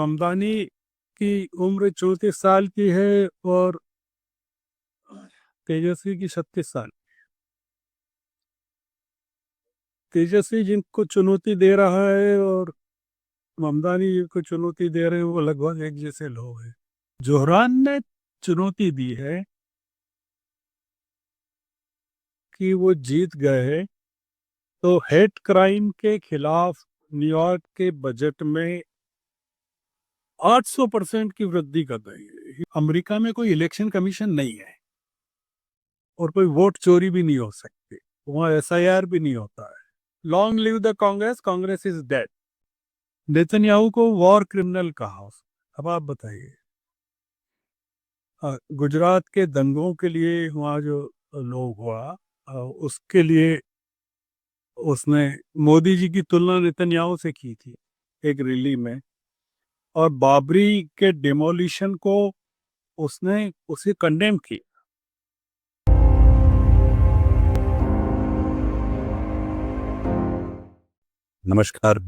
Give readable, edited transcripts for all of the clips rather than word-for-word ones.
ममदानी की उम्र 34 साल की है और तेजस्वी की 36 साल। तेजस्वी जिनको चुनौती दे रहा है और ममदानी जिनको चुनौती दे रहे हैं वो लगभग एक जैसे लोग हैं। जोहरान ने चुनौती दी है कि वो जीत गए हैं तो हेट क्राइम के खिलाफ न्यूयॉर्क के बजट में 800% की वृद्धि कर देंगे। अमेरिका में कोई इलेक्शन कमीशन नहीं है और कोई वोट चोरी भी नहीं हो सकती। वहाँ एसआईआर भी नहीं होता है। Long live the Congress, Congress is dead. Netanyahu को वॉर क्रिमिनल कहा। अब आप बताइए, गुजरात के दंगों के लिए वहाँ जो लोग हुआ, उसके लिए उसने मोदी जी की तुलना नेतन्याहू से की थी एक रैली में। और बाबरी के डिमोलिशन को उसने उसे कंडेम किया। नमस्कार।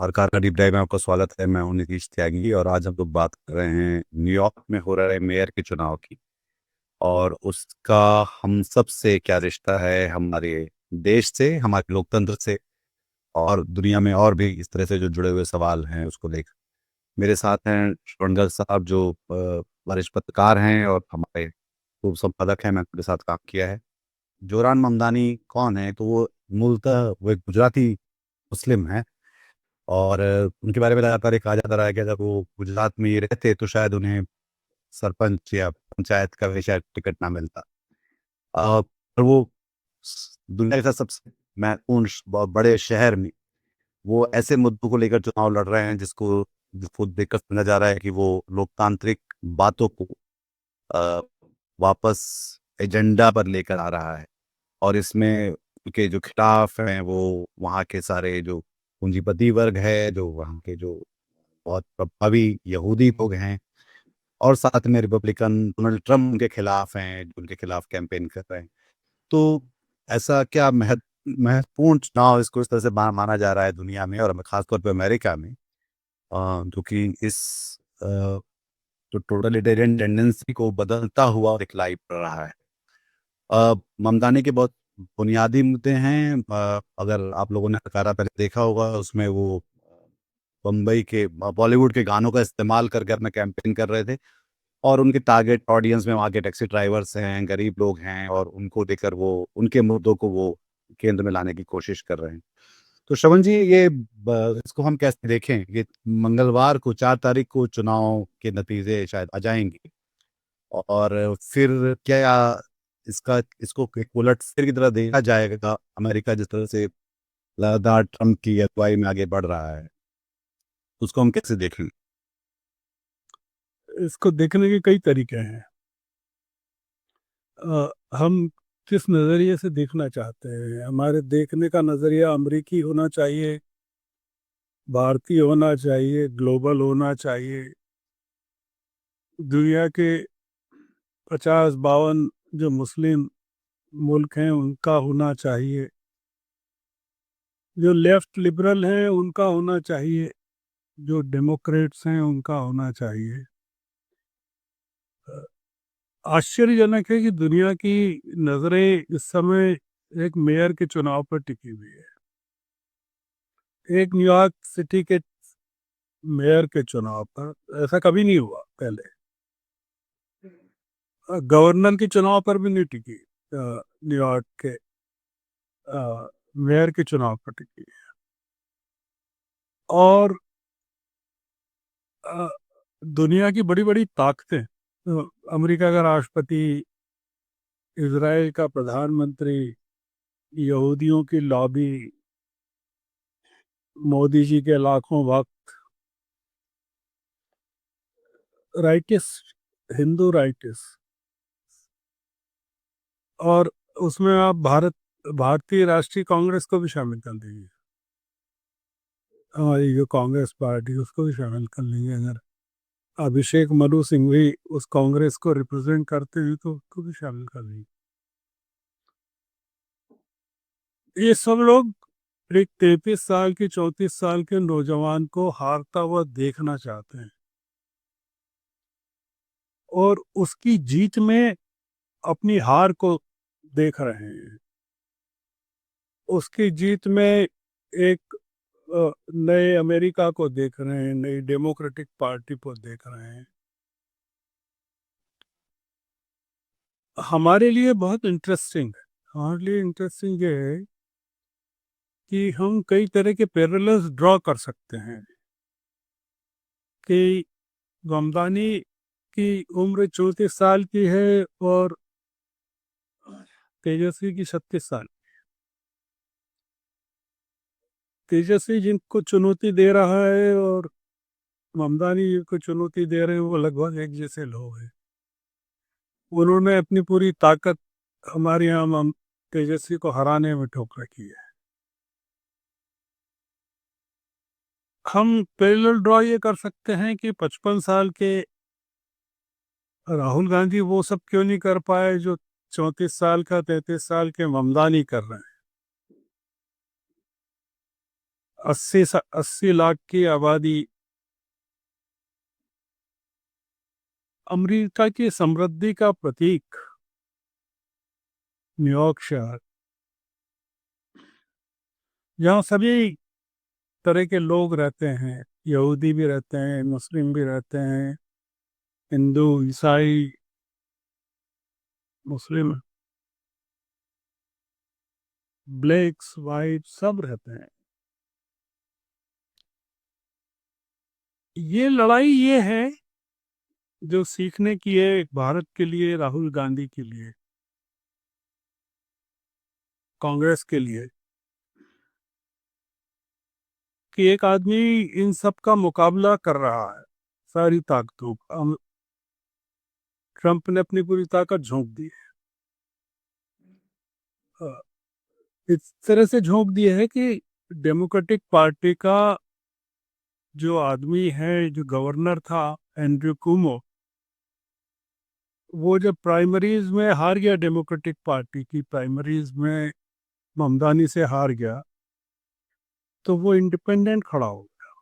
हरकार का डीप डाइव में आपका स्वागत है। मैं हूं नीतीश त्यागी और आज हम लोग बात कर रहे हैं न्यूयॉर्क में हो रहे मेयर के चुनाव की और उसका हम सब से क्या रिश्ता है, हमारे देश से, हमारे लोकतंत्र से और दुनिया में और भी इस तरह से जो जुड़े हुए सवाल हैं उसको लेकर। मेरे साथ हैं श्रवणगल साहब जो वरिष्ठ पत्रकार हैं और हमारे पूर्व संपादक हैं। मैंने उनके साथ काम किया है। जोरान ममदानी कौन है? तो वो मूलतः वो एक गुजराती मुस्लिम है और उनके बारे में लगातार ये कहा जाता रहा है कि अगर वो गुजरात में ही रहते तो शायद उन्हें सरपंच या पंचायत का भी शायद टिकट ना मिलता। पर वो दुनिया के सबसे महत्वपूर्ण बहुत बड़े शहर में वो ऐसे मुद्दों को लेकर चुनाव लड़ रहे हैं जिसको देखकर समझा जा रहा है कि वो लोकतांत्रिक बातों को अ, वापस एजेंडा पर लेकर आ रहा है। और इसमें उनके जो खिलाफ हैं वो वहाँ के सारे जो पूंजीपति वर्ग है, जो वहाँ के जो बहुत प्रभावी यहूदी लोग हैं और साथ में रिपब्लिकन डोनाल्ड ट्रम्प उनके खिलाफ हैं, जो उनके खिलाफ कैंपेन कर रहे हैं। तो ऐसा क्या महत्वपूर्ण चुनाव इसको इस तरह से माना जा रहा है दुनिया में और खासतौर पर अमेरिका में, जो कि इस अ, जो टोटलिटेरियन टेंडेंसी को बदलता हुआ दिखलाई पड़ रहा है। ममतानी के बहुत बुनियादी मुद्दे हैं। अगर आप लोगों ने नकारा पहले देखा होगा, उसमें वो बम्बई के बॉलीवुड के गानों का इस्तेमाल करके अपना कैंपेन कर रहे थे और उनके टारगेट ऑडियंस में वहाँ के टैक्सी ड्राइवर्स हैं, गरीब लोग हैं और उनको देकर वो उनके मुद्दों को वो केंद्र में लाने की कोशिश कर रहे हैं। तो श्रवण जी, इसको हम कैसे देखें? ये मंगलवार को 4 तारीख को चुनाव के नतीजे शायद आ जाएंगे और फिर क्या इसको एक उलट फेर की तरह देखा जाएगा? अमेरिका जिस तरह से लगातार ट्रम्प की अगुवाई में आगे बढ़ रहा है, उसको हम कैसे देखें? इसको देखने के कई तरीके हैं। हम किस नज़रिए से देखना चाहते हैं? हमारे देखने का नज़रिया अमेरिकी होना चाहिए, भारतीय होना चाहिए, ग्लोबल होना चाहिए, दुनिया के 50-52 जो मुस्लिम मुल्क हैं उनका होना चाहिए, जो लेफ्ट लिबरल हैं उनका होना चाहिए, जो डेमोक्रेट्स हैं उनका होना चाहिए। आश्चर्यजनक है कि दुनिया की नज़रें इस समय एक मेयर के चुनाव पर टिकी हुई है। एक न्यूयॉर्क सिटी के मेयर के चुनाव पर ऐसा कभी नहीं हुआ पहले। गवर्नर के चुनाव पर भी नहीं टिकी। न्यूयॉर्क के मेयर के चुनाव पर टिकी। और अ, दुनिया की बड़ी बड़ी ताकतें, अमेरिका का राष्ट्रपति, इजराइल का प्रधानमंत्री, यहूदियों की लॉबी, मोदी जी के लाखों भक्त, राइटिस्ट, हिंदू राइटिस्ट, और उसमें आप भारतीय राष्ट्रीय कांग्रेस को भी शामिल कर लीजिए। हमारी जो कांग्रेस पार्टी उसको भी शामिल कर लीजिए। अगर अभिषेक मनु सिंह भी उस कांग्रेस को रिप्रेजेंट करते हैं तो उसको भी शामिल कर लीजिए। ये सब लोग एक 33 साल की 34 साल के नौजवान को हारता हुआ देखना चाहते हैं। और उसकी जीत में अपनी हार को देख रहे हैं। उसकी जीत में एक नए अमेरिका को देख रहे हैं, नई डेमोक्रेटिक पार्टी को देख रहे हैं। हमारे लिए बहुत इंटरेस्टिंग है। हमारे लिए इंटरेस्टिंग ये है कि हम कई तरह के पैरेलल्स ड्रॉ कर सकते हैं कि गमदानी की उम्र 34 साल की है और तेजस्वी की 36 साल। तेजस्वी जिनको चुनौती दे रहा है और ममदानी जिनको चुनौती दे रहे हैं वो लगभग एक जैसे लोग हैं। उन्होंने अपनी पूरी ताकत हमारे यहाँ तेजस्वी को हराने में ठोक रखी है। हम पैरेलल ड्रॉ ये कर सकते हैं कि 55 साल के राहुल गांधी वो सब क्यों नहीं कर पाए जो 34 साल का 33 साल के ममदानी कर रहे हैं। 80 लाख की आबादी, अमेरिका की समृद्धि का प्रतीक न्यूयॉर्क शहर, जहाँ सभी तरह के लोग रहते हैं, यहूदी भी रहते हैं, मुस्लिम भी रहते हैं, हिंदू, ईसाई, मुस्लिम, ब्लैक्स, वाइट सब रहते हैं। ये लड़ाई ये है जो सीखने की है भारत के लिए, राहुल गांधी के लिए, कांग्रेस के लिए, कि एक आदमी इन सब का मुकाबला कर रहा है सारी ताकतों का। ट्रंप ने अपनी पूरी ताकत झोंक दी है। इस तरह से झोंक दी है कि डेमोक्रेटिक पार्टी का जो आदमी है, जो गवर्नर था, एंड्रयू कुमो, वो जब प्राइमरीज में हार गया, डेमोक्रेटिक पार्टी की प्राइमरीज में ममदानी से हार गया, तो वो इंडिपेंडेंट खड़ा हो गया।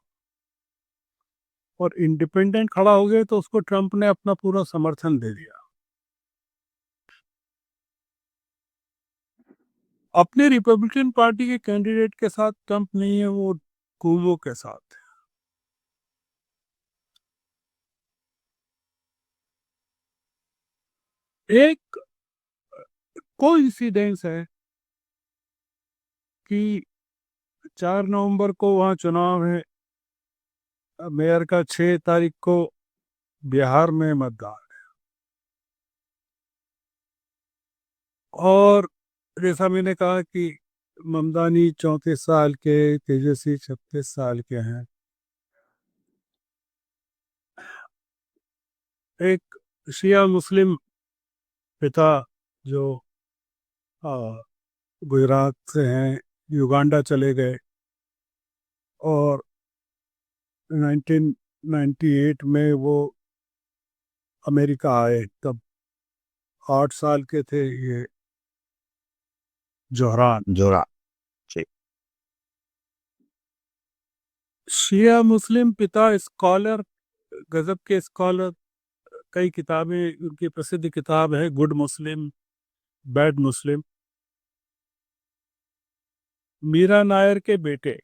और इंडिपेंडेंट खड़ा हो गए तो उसको ट्रंप ने अपना पूरा समर्थन दे दिया। अपने रिपब्लिकन पार्टी के कैंडिडेट के साथ ट्रंप नहीं है, वो कुमो के साथ है। एक कोइंसिडेंस है कि 4 नवंबर को वहाँ चुनाव है, मेयर का 6 तारीख को बिहार में मतदान, और जैसा मैंने कहा कि ममदानी 34 साल के, तेजस्वी 36 साल के हैं। एक शिया मुस्लिम पिता जो गुजरात से हैं, युगांडा चले गए और 1998 में वो अमेरिका आए, तब 8 साल के थे ये जोहरान। जोरा जी। शिया मुस्लिम पिता, स्कॉलर, गजब के स्कॉलर। कई किताबें उनकी प्रसिद्ध किताब है good Muslim, bad Muslim. Meera Nair के बेटे,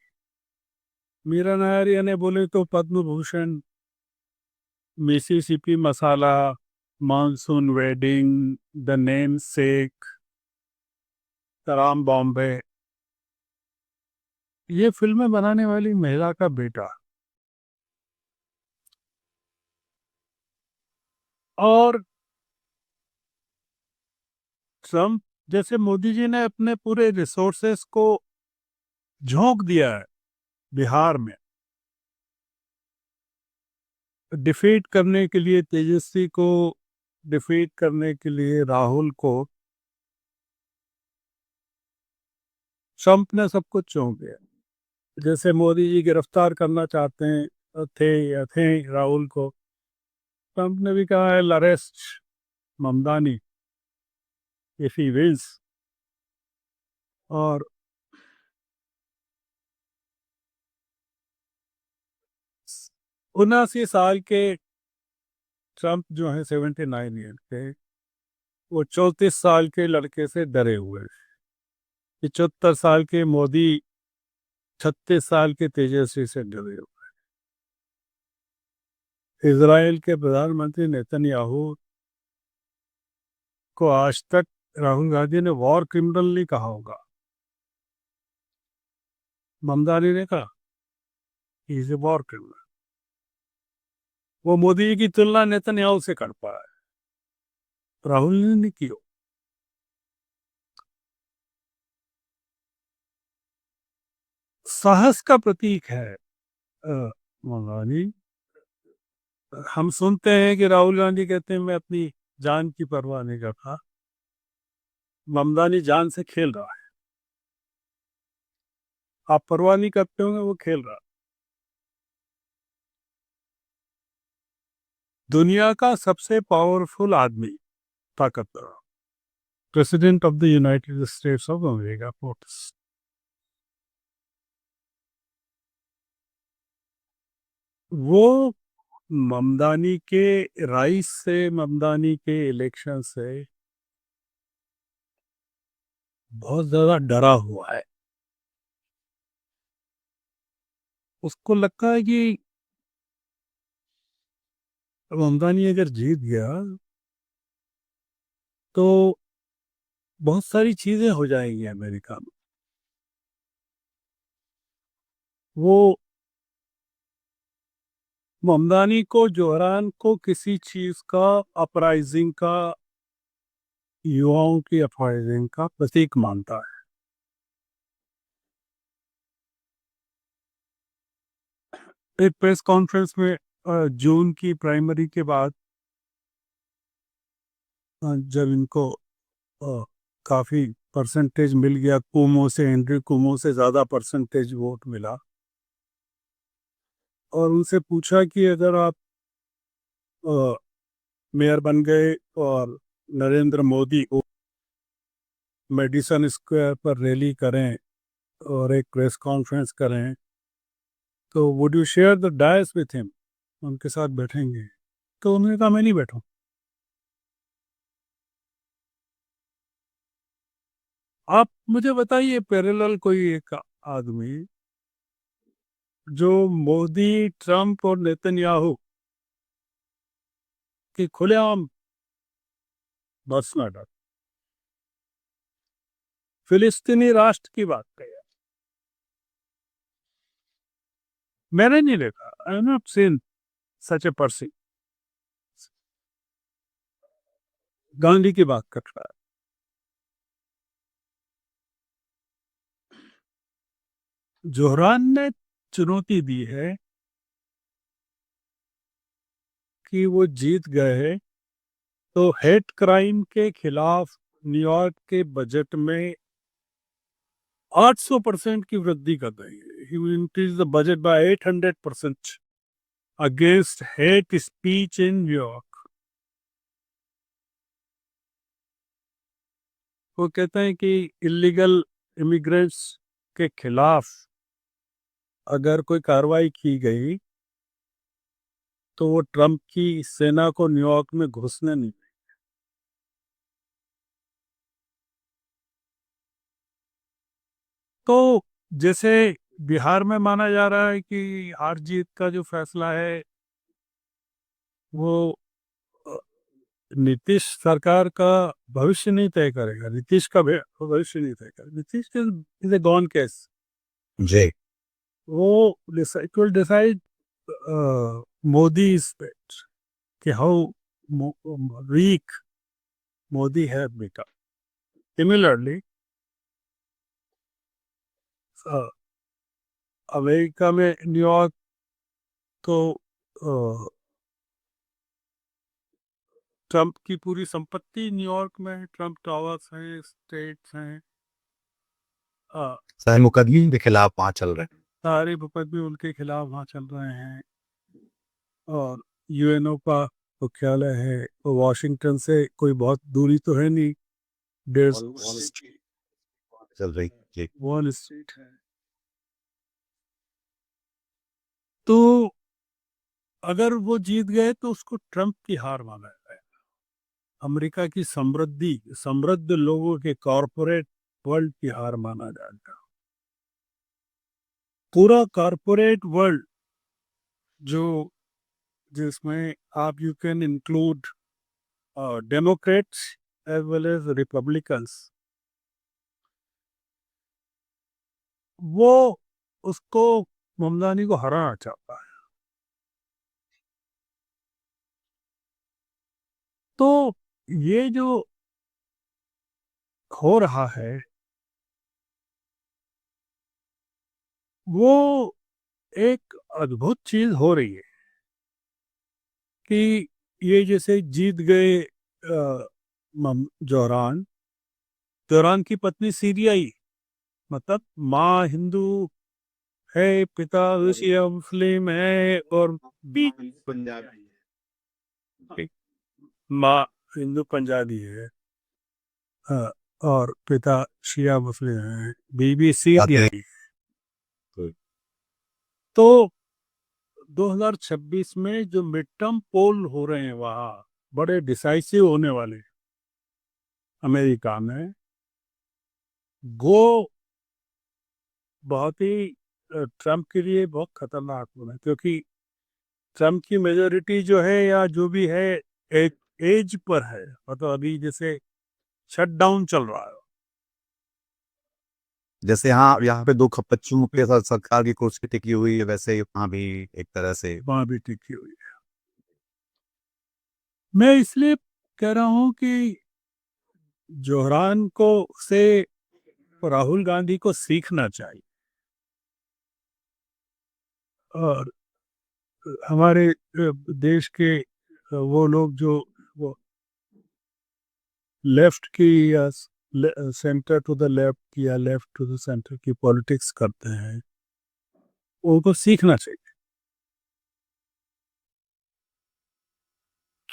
मीरा नायर यानी बोले तो Padma Bhushan, Mississippi masala, monsoon wedding, the namesake, तराम बॉम्बे, ये फिल्में बनाने वाली महिला का बेटा। और ट्रम्प जैसे मोदी जी ने अपने पूरे रिसोर्सेस को झोंक दिया है बिहार में, डिफीट करने के लिए, तेजस्वी को डिफीट करने के लिए, राहुल को। ट्रम्प ने सब कुछ झोंक दिया। जैसे मोदी जी गिरफ्तार करना चाहते हैं थे या थे राहुल को, ट्रम्प ने भी कहा है arrest Mamdani if he wins. और 79 साल के ट्रम्प जो है 79 ईयर के, वो 34 साल के लड़के से डरे हुए हैं। 75 साल के मोदी 36 साल के तेजस्वी से डरे हुए हैं। इजराइल के प्रधानमंत्री नेतन्याहू को आज तक राहुल गांधी ने वॉर क्रिमिनल नहीं कहा होगा। ममदानी ने कहा इज ए वॉर क्रिमिनल। वो मोदी जी की तुलना नेतन्याहू से कर पाया है, राहुल ने नहीं की हो। साहस का प्रतीक है ममदानी। हम सुनते हैं कि राहुल गांधी कहते हैं मैं अपनी जान की परवाह नहीं करता। ममदानी जान से खेल रहा है। आप परवाह नहीं करते होंगे, वो खेल रहा है। दुनिया का सबसे पावरफुल आदमी, ताकतवर, president of the United states of America, ports, वो ममदानी के राइस से, ममदानी के इलेक्शन से बहुत ज्यादा डरा हुआ है। उसको लगता है कि ममदानी अगर जीत गया तो बहुत सारी चीजें हो जाएंगी अमेरिका में। वो ममदानी को, जोहरान को किसी चीज का, अपराइजिंग का, युवाओं की अपराइजिंग का प्रतीक मानता है। एक प्रेस कॉन्फ्रेंस में जून की प्राइमरी के बाद जब इनको काफी परसेंटेज मिल गया, कुमो से, हेनरी कुमो से ज्यादा परसेंटेज वोट मिला, और उनसे पूछा कि अगर आप मेयर बन गए और नरेंद्र मोदी को मेडिसन स्क्वायर पर रैली करें और एक प्रेस कॉन्फ्रेंस करें, तो would you share the dais with him, उनके साथ बैठेंगे? तो उन्होंने कहा मैं नहीं बैठूं। आप मुझे बताइए पैरेलल कोई एक आदमी जो मोदी, ट्रंप और नेतन्याहू की खुलेआम भर्त्सना डाल, फिलिस्तीनी राष्ट्र की बात कही। मैंने नहीं देखा, I have not seen such a person. Gandhi की बात कर रहा है। जोहरान ने चुनौती दी है कि वो जीत गए तो हेट क्राइम के खिलाफ न्यूयॉर्क के बजट में 800% की वृद्धि कर देंगे। He will increase the budget by 800% against hate speech in New York. वो कहते हैं कि इलीगल इमिग्रेंट्स के खिलाफ अगर कोई कार्रवाई की गई तो वो ट्रंप की सेना को न्यूयॉर्क में घुसने नहीं। तो जैसे बिहार में माना जा रहा है कि हार जीत का जो फैसला है वो अ, नीतीश सरकार का भविष्य नहीं तय करेगा, नीतीश का भविष्य नहीं तय करेगा। Nitish is a gone case. जी। वो इट विल डिसाइड मोदी स्पेट कि हाउ वीक मोदी है बेटा। सिमिलरली अमेरिका में न्यूयॉर्क तो ट्रंप की पूरी संपत्ति न्यूयॉर्क में है। ट्रंप टावर्स हैं, स्टेट्स हैं, अ, सारे मुकदमे के खिलाफ वहां चल रहे हैं। सारे मुकदमे उनके खिलाफ वहाँ चल रहे हैं। और यूएनओ का मुख्यालय है वॉशिंगटन से कोई बहुत दूरी तो है नहीं, डेढ़ चल रही। जी। वॉल स्ट्रीट है। तो अगर वो जीत गए तो उसको ट्रंप की हार माना जाए। अमेरिका की समृद्ध लोगों के कॉरपोरेट वर्ल्ड की हार माना जाएगा। पूरा कॉरपोरेट वर्ल्ड जो जिसमें आप you can include democrats as well as republicans, वो उसको ममदानी को हराना चाहता है। तो ये जो हो रहा है वो एक अद्भुत चीज हो रही है कि ये जैसे जीत गए जौहरान, जौहरान की पत्नी सीरियाई, मतलब माँ हिंदू है, पिता शिया मुस्लिम है, और भी माँ हिंदू पंजाबी है, हाँ, और पिता शिया मुस्लिम है, बीबी सीरियाई। तो 2026 में जो मिड टर्म पोल हो रहे हैं वहाँ बड़े डिसाइसिव होने वाले हैं अमेरिका में, वो बहुत ही ट्रम्प के लिए बहुत खतरनाक होना है, क्योंकि ट्रम्प की मेजोरिटी जो है या जो भी है एक एज पर है, मतलब अभी जैसे शटडाउन चल रहा है, जैसे हाँ यहाँ पे दो बच्चों पे सरकार की कुर्सी टिकी हुई है, वैसे ही वहाँ भी एक तरह से वहां भी टिकी हुई है। मैं इसलिए कह रहा हूँ कि जोहरान को से राहुल गांधी को सीखना चाहिए, और हमारे देश के वो लोग जो वो लेफ्ट की या सेंटर टू द लेफ्ट या लेफ्ट टू द सेंटर की पॉलिटिक्स करते हैं, उनको सीखना चाहिए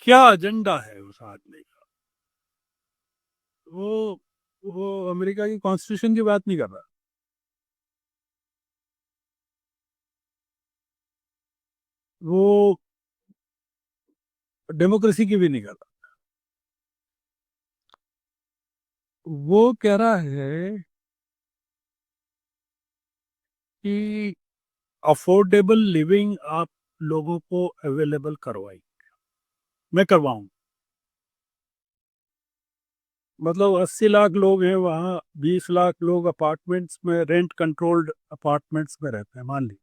क्या एजेंडा है उस आदमी का। वो वो अमेरिका की कॉन्स्टिट्यूशन की बात नहीं कर रहा, वो डेमोक्रेसी की भी नहीं कर रहा, वो कह रहा है कि अफोर्डेबल लिविंग आप लोगों को अवेलेबल करवाई, मैं करवाऊं। मतलब 80 लाख लोग हैं वहाँ, 20 लाख लोग अपार्टमेंट्स में, रेंट कंट्रोल्ड अपार्टमेंट्स में रहते हैं, मान ली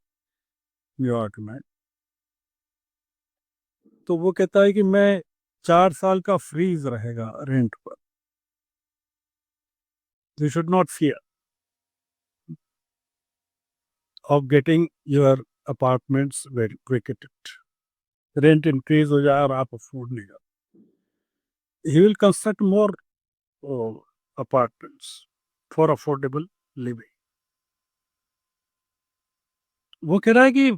न्यूयॉर्क में। तो वो कहता है कि मैं 4 साल का फ्रीज रहेगा रेंट पर, you should not fear of getting your apartments vacated, rent increase हो जाए और आप अफोर्ड नहीं कर, he will construct more apartments for affordable living. वो कह रहा है कि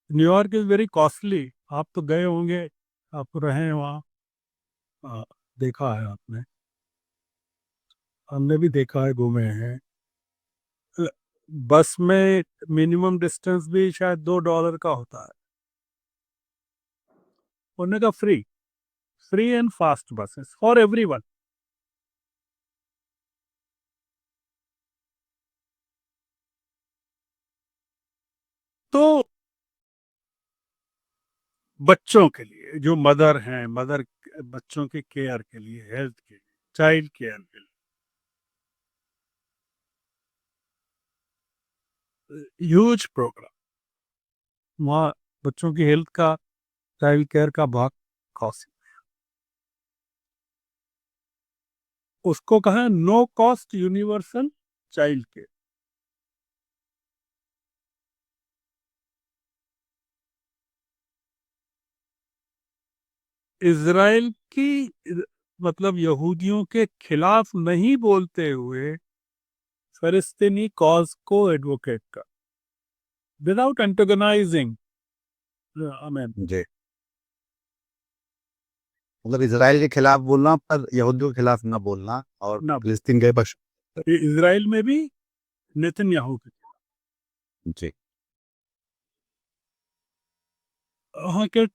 न्यूयॉर्क इज वेरी कॉस्टली, आप तो गए होंगे, आप तो रहे हैं वहाँ, देखा है आपने, हमने भी देखा है, घूमे हैं। अ, बस में मिनिमम डिस्टेंस भी शायद $2 का होता है, उन्होंने कहा free, free and fast buses for everyone. तो बच्चों के लिए जो मदर हैं, मदर बच्चों के केयर के लिए, हेल्थ के लिए, चाइल्ड केयर के लिए ह्यूज प्रोग्राम, वहाँ बच्चों की हेल्थ का, चाइल्ड केयर का बहुत कॉस्ट, उसको कहा no cost universal child care. Israel की मतलब यहूदियों के खिलाफ नहीं बोलते हुए फलस्तीनी कॉज को एडवोकेट कर, विदाउट एंटेगोनाइजिंग, आमीन, जी, मतलब इसराइल के खिलाफ बोलना पर यहूदियों के खिलाफ ना बोलना, और ना, फिलिस्तीन गए बस। इजराइल में भी नेतन्याहू के, जी। वहाँ के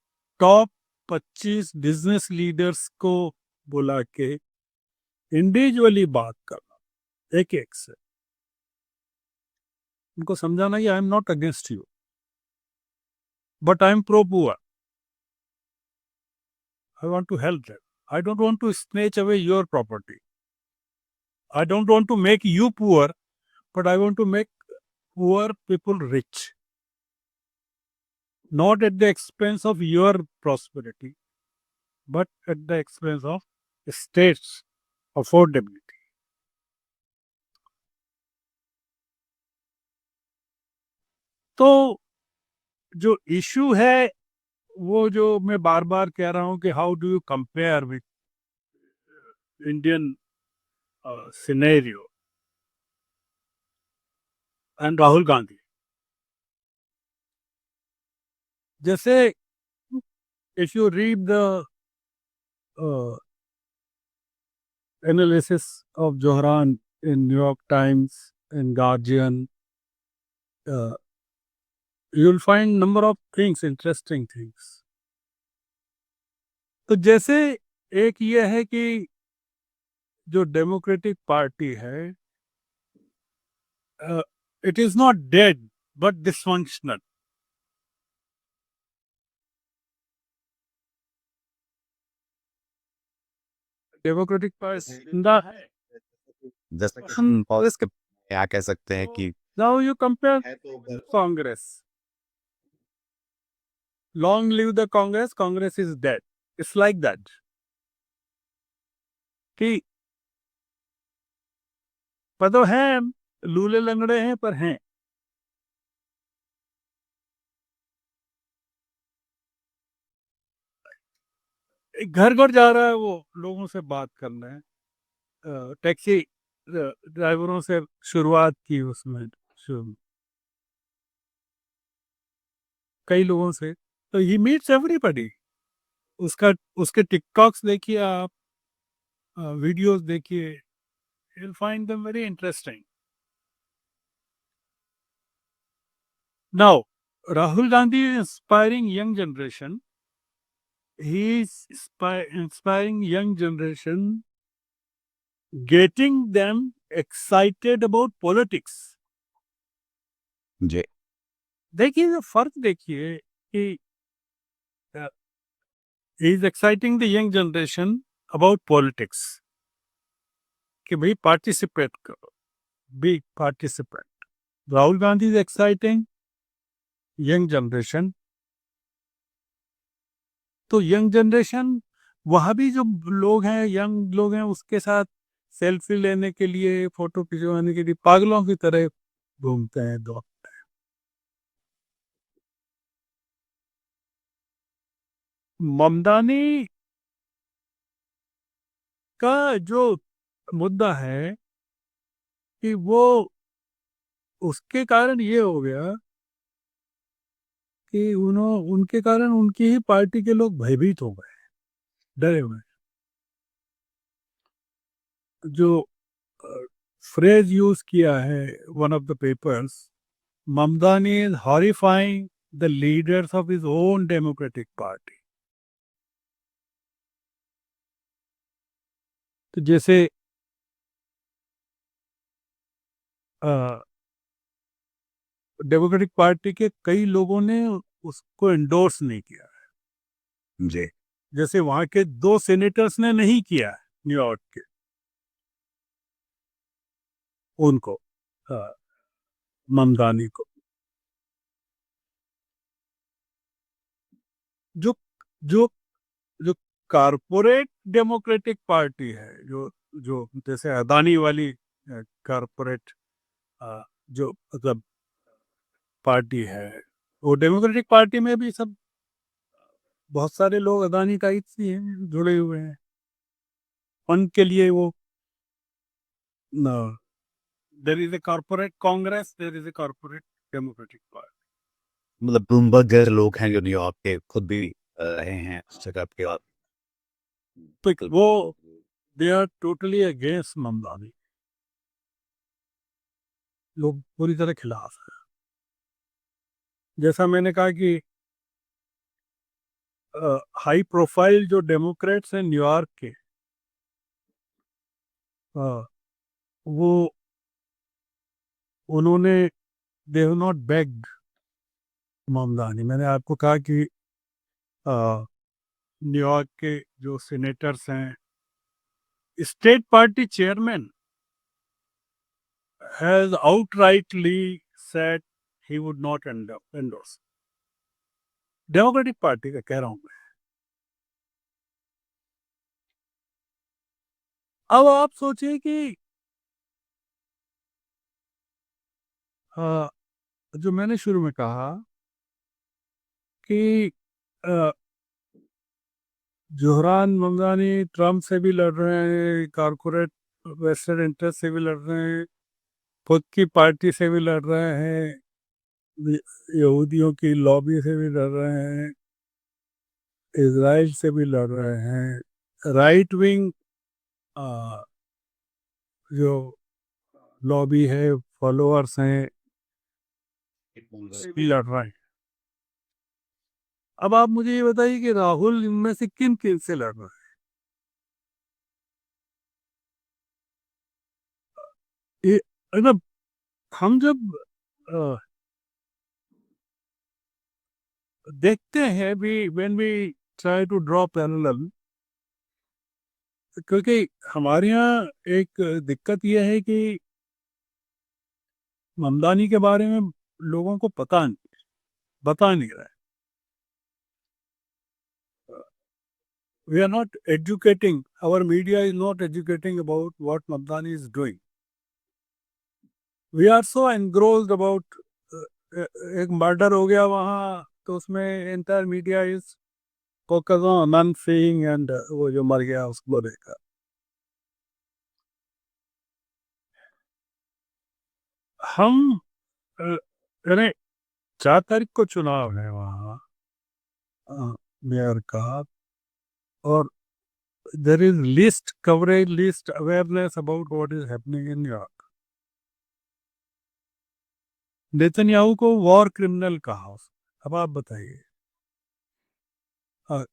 टॉप 25 बिजनेस लीडर्स को बुला के इंडिविजुअली बात करना, एक एक से उनको समझाना कि I am not against you, but I am pro poor, I want to help them, I don't want to snatch away your property, I don't want to make you poor, but I want to make poor people rich, not at the expense of your prosperity, but at the expense of state's affordability. तो जो issue है वो जो मैं बार बार कह रहा हूं कि how do you compare with Indian scenario and Rahul Gandhi, जैसे if you read the analysis of Johran in New York Times, in Guardian, uh, you'll find number of things, interesting things. तो जैसे एक ये है कि जो डेमोक्रेटिक पार्टी है, it is not dead but dysfunctional. Democratic party जिंदा है. जैसा कि हम कांग्रेस के यहाँ कह सकते हैं कि नाउ यू कंपेयर है तो अगर Congress, long live the Congress, Congress is dead. It's like that कि पर तो हैं, लूले लंगड़े हैं पर हैं. घर घर जा रहा है वो लोगों से बात करना है. टैक्सी ड्राइवरों से शुरुआत की उसमें, कई लोगों से. तो ही मीट्स एवरीबॉडी. उसका उसके टिकटॉक्स देखिए आप, वीडियोस देखिए, you will find them very interesting. Now Rahul Gandhi is inspiring young generation. He is inspiring young generation, getting them excited about politics. जी देखिए जो फर्क देखिए कि he is exciting the young generation about politics कि भाई पार्टिसिपेट करो, be participant. Rahul Gandhi is exciting young generation. तो young generation, वहां भी जो लोग हैं, यंग लोग हैं, उसके साथ सेल्फी लेने के लिए, फोटो खिंचवाने के लिए पागलों की तरह घूमते हैं दो. ममदानी का जो मुद्दा है कि वो, उसके कारण ये हो गया कि उनके कारण उनकी ही पार्टी के लोग भयभीत हो गए, डरे हुए. जो फ्रेज यूज किया है one of the papers, Mamdani is horrifying the leaders of his own democratic party. तो जैसे डेमोक्रेटिक पार्टी के कई लोगों ने उसको एंडोर्स नहीं किया. जी जैसे वहां के 2 सेनेटर्स ने नहीं किया है, न्यूयॉर्क के, उनको, ममदानी को. जो जो जो कारपोरेट डेमोक्रेटिक पार्टी है, जो जो जैसे अदानी वाली कारपोरेट, जो मतलब पार्टी है, वो डेमोक्रेटिक पार्टी में भी सब बहुत सारे लोग अदानी का ही हैं, जुड़े हुए हैं. फंड के लिए वो, there is a corporate congress, there is a corporate democratic party. मतलब ब्लूमबर्ग जैसे लोग हैं जो न्यूयॉर्क के खुद भी रहे हैं उस जगह के बाद तो वो, they are totally against Mamdani, लोग पूरी तरह खिलाफ है. जैसा मैंने कहा कि हाई प्रोफाइल जो डेमोक्रेट्स हैं न्यूयॉर्क के, वो उन्होंने they have not backed Mamdani. मैंने आपको कहा कि न्यूयॉर्क के जो सीनेटर्स हैं, state party chairman has outrightly said he would not endorse। Democratic party का कह रहा हूं मैं। अब आप सोचिए कि जो मैंने शुरू में कहा कि जोहरान ममदानी ट्रम्प से भी लड़ रहे हैं, कॉरपोरेट वेस्टेड इंटरेस्ट से भी लड़ रहे हैं, खुद की पार्टी से भी लड़ रहे हैं, यहूदियों की लॉबी से भी लड़ रहे हैं, इजराइल से भी लड़ रहे हैं, राइट विंग जो लॉबी है, फॉलोअर्स हैं, से भी लड़ रहे हैं। अब आप मुझे ये बताइए कि राहुल इनमें से किन किन से लड़ रहे हैं? ये मतलब हम जब देखते हैं भी when we try to draw parallel, क्योंकि हमारे यहाँ एक दिक्कत यह है कि ममदानी के बारे में लोगों को बता नहीं रहा है। We are not educating, our media is not educating about what Mamdani is doing. We are so engrossed about एक मर्डर हो गया वहाँ, तो उसमें entire media is focus on Anant Singh and वो जो मर गया उसको देखा। हम यानी 4 तारीख को चुनाव है वहाँ मेयर का, और there is list coverage, list awareness about what is happening in New York. Netanyahu को वॉर क्रिमिनल कहा। अब आप बताइए,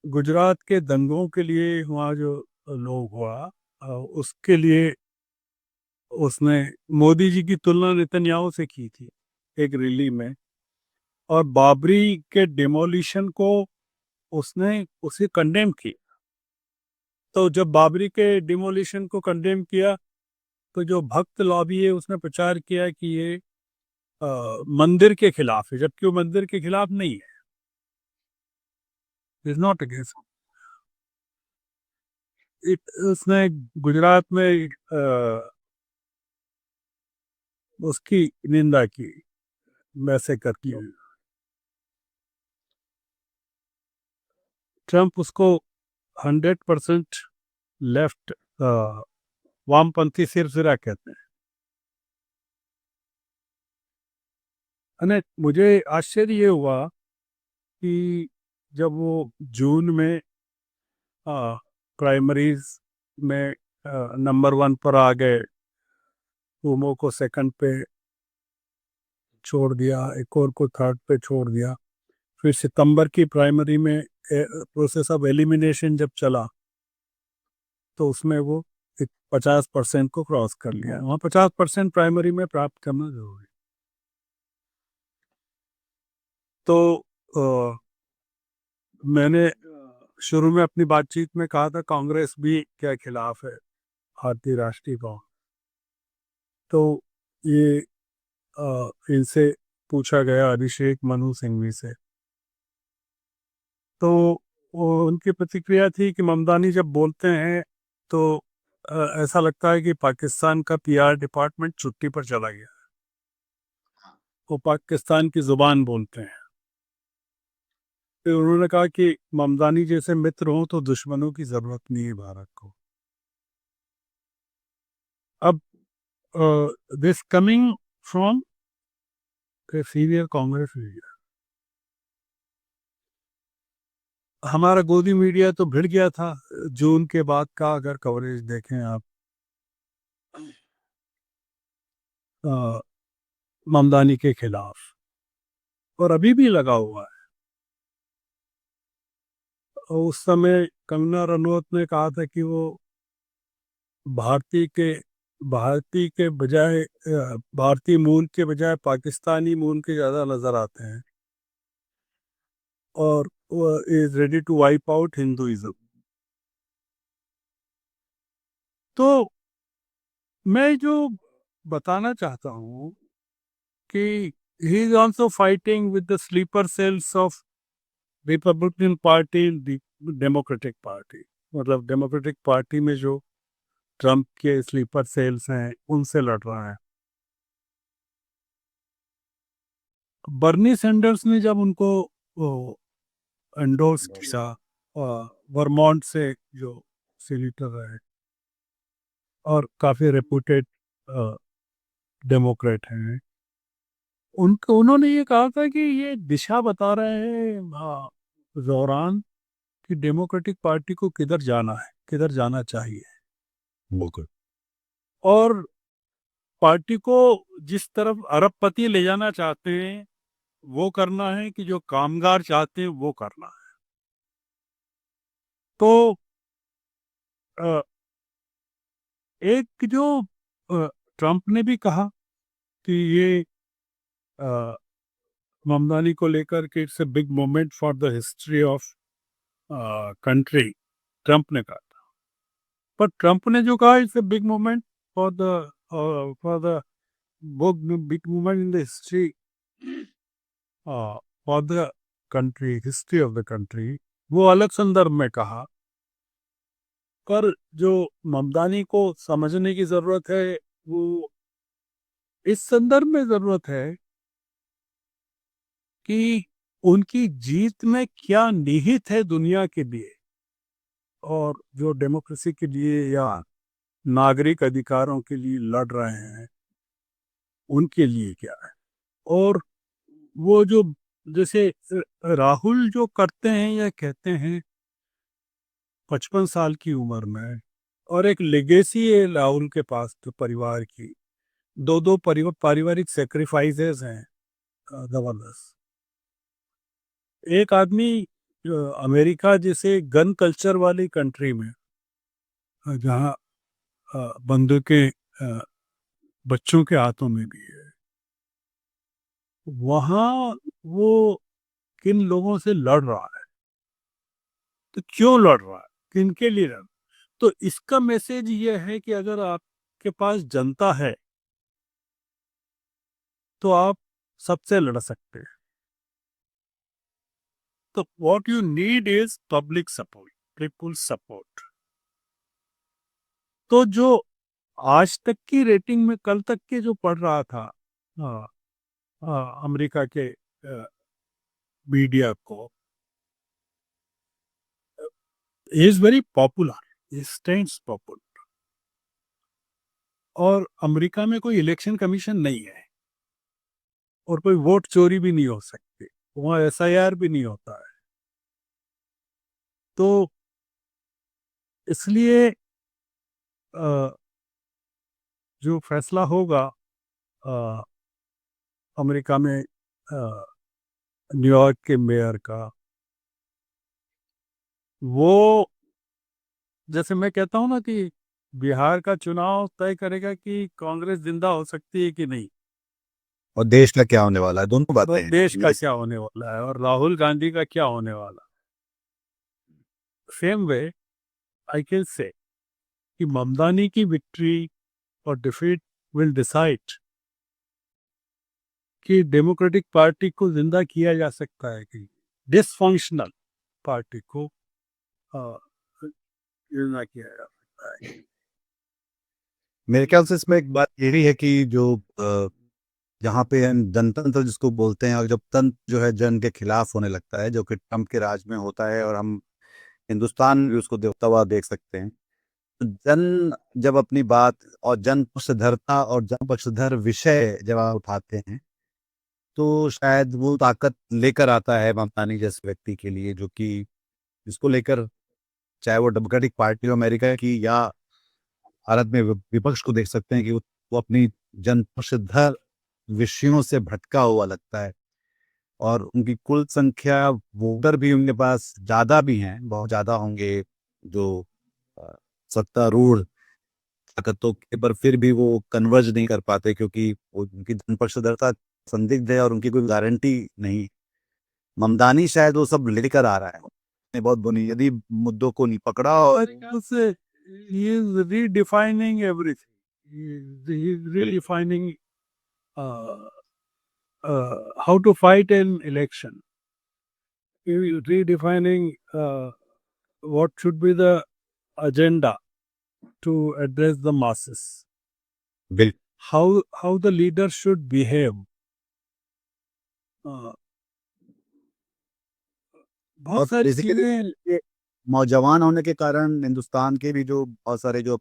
गुजरात के दंगों के लिए वहाँ जो लोग हुआ, उसके लिए उसने मोदी जी की तुलना नेतन्याहू से की थी एक रैली में, और बाबरी के डिमोलिशन को उसने उसे कंडेम किया। तो जब बाबरी के डिमोलिशन को कंडेम किया, तो जो भक्त लॉबी है उसने प्रचार किया कि ये मंदिर के खिलाफ है, जबकि वो मंदिर के खिलाफ नहीं है, इज नॉट अगेंस्ट इट। उसने गुजरात में उसकी निंदा की वैसे करती हुई। ट्रम्प उसको 100% लेफ्ट वामपंथी सिरफिरा कहते हैं। अने मुझे आश्चर्य ये हुआ कि जब वो जून में प्राइमरीज में नंबर 1 पर आ गए, कुमो को सेकंड पे छोड़ दिया, एक और को थर्ड पे छोड़ दिया, फिर सितंबर की प्राइमरी में प्रोसेस ऑफ एलिमिनेशन जब चला, तो उसमें वो 50% को क्रॉस कर लिया। वहाँ 50% प्राइमरी में प्राप्त करना जरूरी। तो मैंने शुरू में अपनी बातचीत में कहा था कांग्रेस भी क्या खिलाफ है भारतीय राष्ट्रीय कांग्रेस। तो ये इनसे पूछा गया, अभिषेक मनु सिंघवी से, तो उनकी प्रतिक्रिया थी कि ममदानी जब बोलते हैं तो ऐसा लगता है कि पाकिस्तान का पीआर डिपार्टमेंट छुट्टी पर चला गया, वो पाकिस्तान की जुबान बोलते हैं। फिर उन्होंने कहा कि ममदानी जैसे मित्र हों तो दुश्मनों की जरूरत नहीं है भारत को। अब this coming from a senior Congress leader. हमारा गोदी मीडिया तो भिड़ गया था जून के बाद का, अगर कवरेज देखें आप, ममदानी के खिलाफ, और अभी भी लगा हुआ है। और उस समय कंगना रनौत ने कहा था कि वो भारतीय के भारतीय के बजाय भारतीय मूल के बजाय पाकिस्तानी मूल के ज़्यादा नज़र आते हैं, और is ready to wipe out Hinduism. तो मैं जो बताना चाहता हूँ कि he is also fighting with the sleeper cells of Republican party, Democratic party. मतलब डेमोक्रेटिक पार्टी में जो ट्रम्प के स्लीपर सेल्स हैं उनसे लड़ रहा है। बर्नी सैंडर्स ने जब उनको एंडोर्स किया, वर्मोंट से जो सीनेटर है और काफी रेपुटेड डेमोक्रेट हैं, उनको उन्होंने ये कहा था कि ये दिशा बता रहे हैं दौरान कि डेमोक्रेटिक पार्टी को किधर जाना है, किधर जाना चाहिए, बिल्कुल। और पार्टी को जिस तरफ अरबपति ले जाना चाहते हैं वो करना है कि जो कामगार चाहते हैं वो करना है। तो अ, एक जो ट्रम्प ने भी कहा कि ये ममदानी को लेकर के it's a big moment for the history of country, Trump ने कहा था। पर ट्रम्प ने जो कहा it's a big moment for the big moment in the history for the country, history of the country, वो अलग संदर्भ में कहा। पर जो ममदानी को समझने की जरूरत है वो इस संदर्भ में जरूरत है कि उनकी जीत में क्या निहित है दुनिया के लिए, और जो डेमोक्रेसी के लिए या नागरिक अधिकारों के लिए लड़ रहे हैं उनके लिए क्या है। और वो जो जैसे राहुल जो करते हैं या कहते हैं 55 साल की उम्र में, और एक लेगेसी है राहुल के पास तो परिवार की, दो दो पारिवारिक सेक्रीफाइसेस हैं जबरदस्त। एक आदमी अमेरिका जैसे गन कल्चर वाली कंट्री में जहाँ बंदूकें बच्चों के हाथों में भी है, वहाँ वो किन लोगों से लड़ रहा है, तो क्यों लड़ रहा है, किनके लिए लड़ रहा है? तो इसका मैसेज ये है कि अगर आपके पास जनता है तो आप सबसे लड़ सकते हैं। तो what you need is public support, people support. तो जो आज तक की रेटिंग में कल तक के जो पढ़ रहा था अमेरिका के मीडिया को, is very popular, is stance popular. और अमेरिका में कोई इलेक्शन कमीशन नहीं है और कोई वोट चोरी भी नहीं हो सकती, वहाँ एसआईआर भी नहीं होता है। तो इसलिए जो फैसला होगा अमेरिका में न्यूयॉर्क के मेयर का, वो जैसे मैं कहता हूँ ना कि बिहार का चुनाव तय करेगा कि कांग्रेस जिंदा हो सकती है कि नहीं, और देश का क्या होने वाला है, दोनों बातें हैं। देश का क्या होने वाला है, और राहुल गांधी का क्या होने वाला। Same way I can say कि ममदानी की विक्ट्री और डिफीट विल डिसाइड कि डेमोक्रेटिक पार्टी को जिंदा किया जा सकता है कि डिसफंक्शनल पार्टी को जिंदा किया जा सकता है। मेरे ख्याल से इसमें एक बात ये भी है कि जो जहाँ पे हम जनतंत्र जिसको बोलते हैं, और जब तंत्र जो है जन के खिलाफ होने लगता है, जो कि ट्रम्प के राज में होता है, और हम हिंदुस्तान में भी उसको होता हुआ देख सकते हैं। तो जन जब अपनी बात और जन पक्षधरता और जन पक्षधर विषय जब आप उठाते हैं, तो शायद वो ताकत लेकर आता है ममतानी जैसे व्यक्ति के लिए, जो कि जिसको लेकर चाहे वो डेमोक्रेटिक पार्टी ऑफ अमेरिका की या भारत में विपक्ष को देख सकते हैं कि वो अपनी जन पक्षधर विषयों से भटका हुआ लगता है। और उनकी कुल संख्या वोटर भी उनके पास ज़्यादा भी हैं, बहुत ज़्यादा होंगे जो अ, सत्तारूढ़ ताकतों के, पर फिर भी वो कन्वर्ज नहीं कर पाते क्योंकि उनकी जनपक्षधरता संदिग्ध है और उनकी कोई गारंटी नहीं। ममदानी शायद वो सब लेकर आ रहा है, उसने बहुत बुनियादी मुद्दों को नहीं पकड़ा और से he is redefining everything. He is redefining uh, how to fight an election. He is redefining what should be the agenda to address the masses. बिल्कुल। How the leader should behave. Uh, बहुत और सारी basically चीजें ये नौजवान होने के कारण हिंदुस्तान के भी जो बहुत सारे जो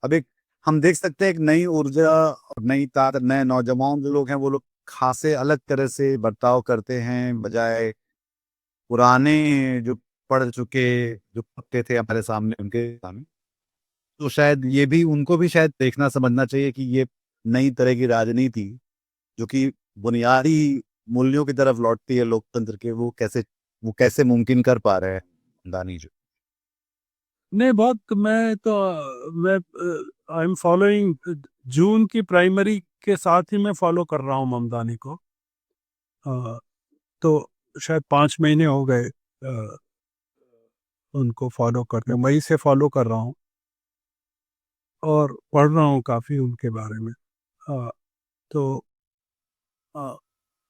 अब एक हम देख सकते हैं एक नई ऊर्जा और नई ताकत, नए नौजवान जो लोग हैं वो लोग खासे अलग तरह से बर्ताव करते हैं बजाय पुराने जो पढ़ चुके जो पक्के थे हमारे सामने उनके सामने। तो शायद ये भी उनको भी शायद देखना समझना चाहिए कि ये नई तरह की राजनीति जो कि बुनियादी मूल्यों की तरफ लौटती है लोकतंत्र के, वो कैसे मुमकिन कर पा रहे हैं दानी जी। नहीं बहुत मैं आई एम फॉलोइंग जून की प्राइमरी के साथ ही मैं फॉलो कर रहा हूँ ममदानी को। तो शायद 5 महीने हो गए उनको फॉलो करते, मई से फॉलो कर रहा हूँ और पढ़ रहा हूँ काफ़ी उनके बारे में। तो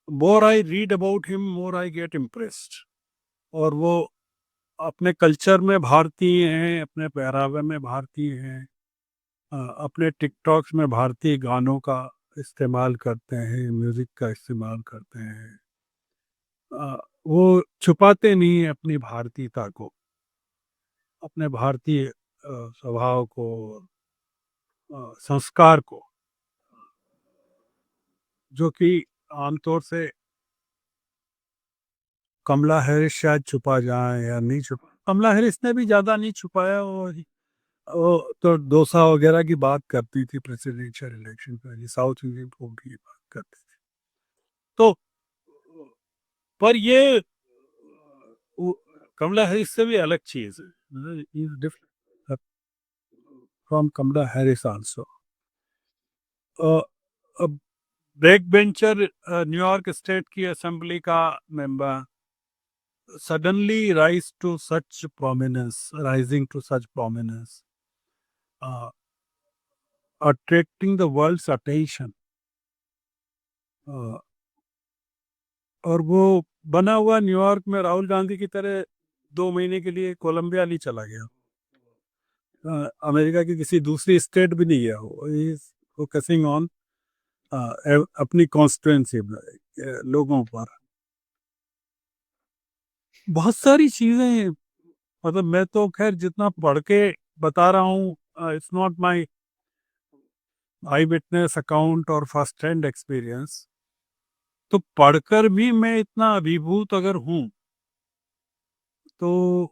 more I read about him more I get impressed. और वो अपने कल्चर में भारतीय हैं, अपने पहरावे में भारतीय हैं, अपने टिकटॉक्स में भारतीय गानों का इस्तेमाल करते हैं, म्यूज़िक का इस्तेमाल करते हैं। वो छुपाते नहीं हैं अपनी भारतीयता को, अपने भारतीय स्वभाव को, संस्कार को, जो कि आमतौर से कमला हैरिस शायद छुपा जाए या नहीं छुपा। कमला हैरिस ने भी ज़्यादा नहीं छुपाया। वो तो डोसा वगैरह की बात करती थी प्रेसिडेंशियल इलेक्शन में, साउथ इंडियन फूड की बात करती थी। तो पर ये कमला हैरिस से भी अलग चीज है, is different from Kamala Harris also. Backbencher New York state की असेंबली का member suddenly rising to such prominence, attracting the world's attention. और वो बना हुआ न्यूयॉर्क में राहुल गांधी की तरह 2 महीने के लिए कोलंबिया नहीं चला गया, अमेरिका की किसी दूसरी स्टेट भी नहीं गया। वो इज फोकसिंग ऑन अपनी कॉन्स्टिट्यूंसी लोगों पर। बहुत सारी चीजें, मतलब मैं तो खैर जितना पढ़ के बता रहा हूँ, it's not my I witness account और फर्स्ट हैंड एक्सपीरियंस। तो पढ़कर भी मैं इतना अभिभूत अगर हूँ, तो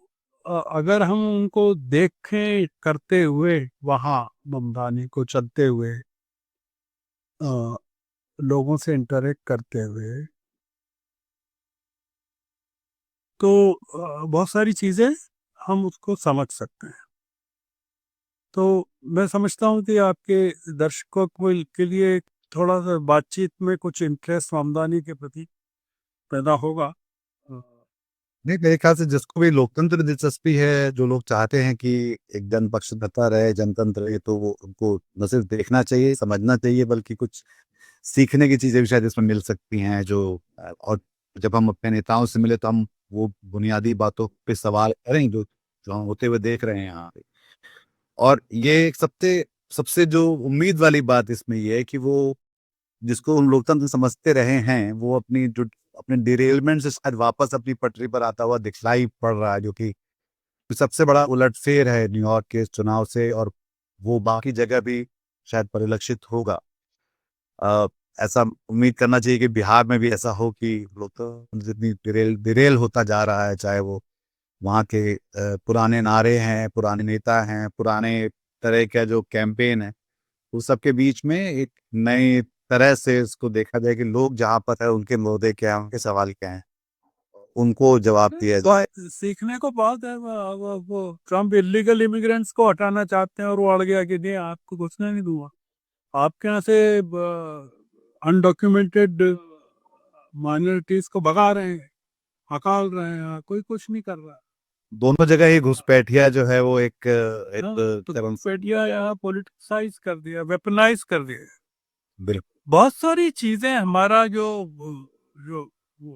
अगर हम उनको देखें करते हुए वहाँ ममदानी को चलते हुए, लोगों से इंटरेक्ट करते हुए, तो बहुत सारी चीज़ें हम उसको समझ सकते हैं। तो मैं समझता हूँ कि आपके दर्शकों के लिए थोड़ा सा बातचीत में कुछ इंटरेस्ट ममदानी के प्रति पैदा होगा। नहीं, मेरे ख्याल से जिसको भी लोकतंत्र में दिलचस्पी है, जो लोग चाहते हैं कि एक जनपक्षधरता रहे, जनतंत्र रहे, तो वो उनको न सिर्फ देखना चाहिए, समझना चाहिए, बल्कि कुछ सीखने की चीज़ें भी शायद इसमें मिल सकती हैं जो और जब हम अपने नेताओं से मिले तो हम वो बुनियादी बातों पे सवाल करें जो जो हम होते हुए देख रहे हैं यहाँ पे। और ये एक सबसे सबसे जो उम्मीद वाली बात इसमें ये है कि वो जिसको हम लोकतंत्र समझते रहे हैं, वो अपने डिरेलमेंट से शायद वापस अपनी पटरी पर आता हुआ दिखलाई पड़ रहा है, जो कि सबसे बड़ा उलटफेर है न्यूयॉर्क के इस चुनाव से, और वो बाकी जगह भी शायद परिलक्षित होगा। अ, ऐसा उम्मीद करना चाहिए कि बिहार में भी ऐसा हो कि लोकतंत्र जितनी डिरेल होता जा रहा है, चाहे वो वहाँ के पुराने नारे हैं, पुराने नेता हैं, पुराने तरह का जो कैंपेन है, उस सब के बीच में एक नए तरह से इसको देखा जाए कि लोग जहाँ पर है उनके मुद्दे क्या हैं, उनके सवाल क्या हैं, उनको जवाब दिया जाए। सीखने को बहुत है। वो ट्रम्प इलीगल इमिग्रेंट्स को हटाना चाहते हैं और वो अड़ गया कि नहीं आपको घुसने नहीं दूंगा। आपके यहाँ से अनडॉक्यूमेंटेड माइनॉरिटीज को भगा रहे हैं, हकाल रहे हैं, कोई कुछ नहीं कर रहा। दोनों जगह ही घुसपैठिया जो है वो एक हाँ, तो पेटिया यहाँ पॉलिटिसाइज कर दिया, वेपनाइज कर दिया। बिल्कुल बहुत सारी चीजें हमारा जो जो वो,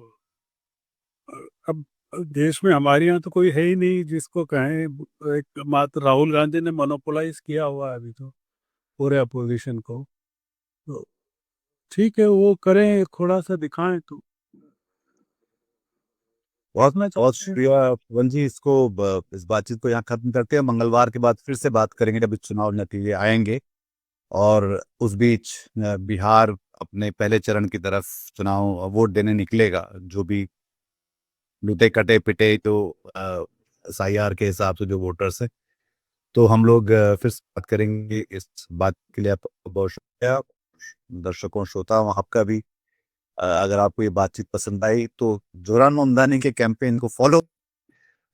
अब देश में हमारे यहाँ तो कोई है ही नहीं जिसको कहें। एक मात्र राहुल गांधी ने मोनोपोलाइज किया हुआ है अभी तो पूरे अपोजिशन को। तो ठीक है, वो करें, थोड़ा सा दिखाएं तो बहुत मैं बहुत चाहते हैं। शुक्रिया पवन जी। इसको इस बातचीत को यहाँ खत्म करते हैं। मंगलवार के बाद फिर से बात करेंगे जब चुनाव नतीजे आएंगे और उस बीच बिहार अपने पहले चरण की तरफ चुनाव वोट देने निकलेगा। जो भी लुटे कटे पिटे जो SIR के हिसाब से जो वोटर्स हैं, तो हम लोग फिर से बात करेंगे। इस बात के लिए आपका बहुत शुक्रिया। दर्शकों श्रोताओं आपका भी अगर आपको ये बातचीत पसंद आई तो जोरान ममदानी के कैंपेन को फॉलो,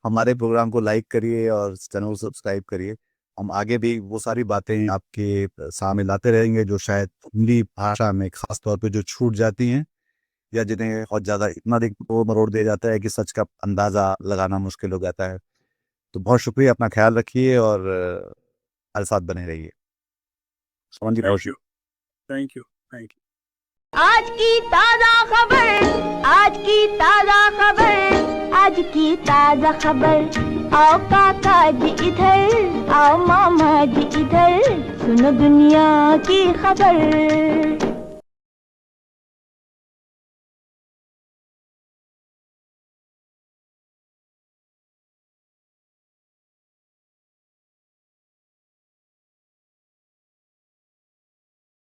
हमारे प्रोग्राम को लाइक करिए और चैनल को सब्सक्राइब करिए। हम आगे भी वो सारी बातें आपके सामने लाते रहेंगे जो शायद हिंदी भाषा में खास तौर पे जो छूट जाती हैं या जिन्हें बहुत ज़्यादा इतना अधिक तो मरोड़ दिया जाता है कि सच का अंदाज़ा लगाना मुश्किल हो जाता है। तो बहुत शुक्रिया, अपना ख्याल रखिए और हमारे साथ बने रहिए। समझ जी, बहुत थैंक यू, थैंक यू। आज की ताजा खबर, आज की ताजा खबर, आज की ताजा खबर। आओ काका जी इधर, आओ मामा जी इधर, सुनो दुनिया की खबर।